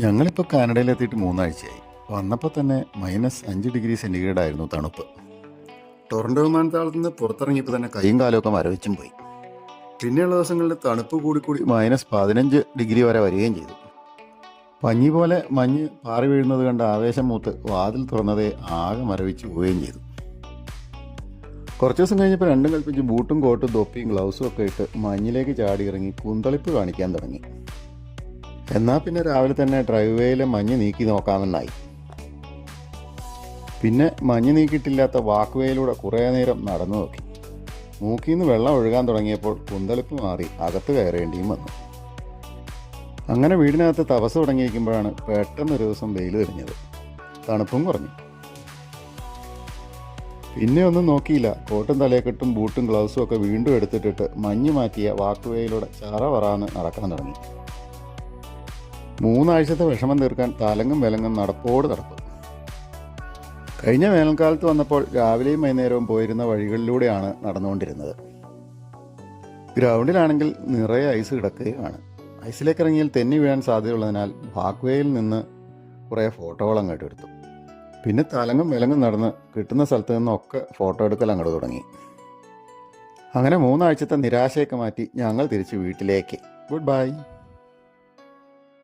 ഞങ്ങളിപ്പോൾ കാനഡയിലെത്തിയിട്ട് 3 ആഴ്ചയായി. വന്നപ്പോൾ തന്നെ -5 ഡിഗ്രി സെൻറ്റിഗ്രേഡ് ആയിരുന്നു തണുപ്പ്. ടൊറൻറ്റോ വിമാനത്താവളത്തിൽ നിന്ന് പുറത്തിറങ്ങിയപ്പോൾ തന്നെ കൈയും കാലുമൊക്കെ മരവിച്ചും പോയി. പിന്നെയുള്ള ദിവസങ്ങളിൽ തണുപ്പ് കൂടിക്കൂടി -15 ഡിഗ്രി വരെ വരികയും ചെയ്തു. പഞ്ഞി പോലെ മഞ്ഞ് പാറി വീഴുന്നത് കണ്ട് ആവേശം മൂത്ത് വാതിൽ തുറന്നതേ ആകെ മരവിച്ച് പോവുകയും ചെയ്തു. കുറച്ച് ദിവസം കഴിഞ്ഞപ്പോൾ രണ്ടും കൽപ്പിച്ച് ബൂട്ടും കോട്ടും തൊപ്പിയും ഗ്ലൗസും ഒക്കെ ഇട്ട് മഞ്ഞിലേക്ക് ചാടി ഇറങ്ങി കുന്തളിപ്പ് കാണിക്കാൻ തുടങ്ങി. എന്നാൽ പിന്നെ രാവിലെ തന്നെ ഡ്രൈവ് വേയിലെ മഞ്ഞ് നീക്കി നോക്കാമെന്നായി. പിന്നെ മഞ്ഞ് നീക്കിയിട്ടില്ലാത്ത വാക്ക് വേയിലൂടെ കുറേ നേരം നടന്നു നോക്കി. മൂക്കിൽ നിന്ന് വെള്ളം ഒഴുകാൻ തുടങ്ങിയപ്പോൾ കുന്തളിപ്പ് മാറി അകത്ത് കയറേണ്ടിയും വന്നു. അങ്ങനെ വീടിനകത്ത് തപസ് തുടങ്ങിയിരിക്കുമ്പോഴാണ് പെട്ടെന്നൊരു ദിവസം വെയിൽ തെളിഞ്ഞത്. തണുപ്പും കുറഞ്ഞു. പിന്നെ ഒന്നും നോക്കിയില്ല. കോട്ടും തലയെക്കെട്ടും ബൂട്ടും ഗ്ലൗസും ഒക്കെ വീണ്ടും എടുത്തിട്ടിട്ട് മഞ്ഞ് മാറ്റിയ വാക്ക് വേയിലൂടെ ചറ വറാന്ന് നടക്കാൻ തുടങ്ങി. 3 ആഴ്ചത്തെ വിഷമം തീർക്കാൻ തലങ്ങും വിലങ്ങും നടപ്പോട് നടപ്പ്. കഴിഞ്ഞ വേനൽക്കാലത്ത് വന്നപ്പോൾ രാവിലെയും വൈകുന്നേരവും പോയിരുന്ന വഴികളിലൂടെയാണ് നടന്നുകൊണ്ടിരുന്നത്. ഗ്രൗണ്ടിലാണെങ്കിൽ നിറയെ ഐസ് കിടക്കുകയാണ്. ഐസിലേക്ക് ഇറങ്ങിയാൽ തെന്നി വീഴാൻ സാധ്യതയുള്ളതിനാൽ വാക്വേയിൽ നിന്ന് കുറേ ഫോട്ടോകൾ അങ്ങോട്ട് എടുത്തു. പിന്നെ തലങ്ങും വിലങ്ങും നടന്ന് കിട്ടുന്ന സ്ഥലത്ത് നിന്നൊക്കെ ഫോട്ടോ എടുക്കൽ അങ്ങോട്ട് തുടങ്ങി. അങ്ങനെ 3 ആഴ്ചത്തെ നിരാശയൊക്കെ മാറ്റി ഞങ്ങൾ തിരിച്ച് വീട്ടിലേക്ക്. Good bye.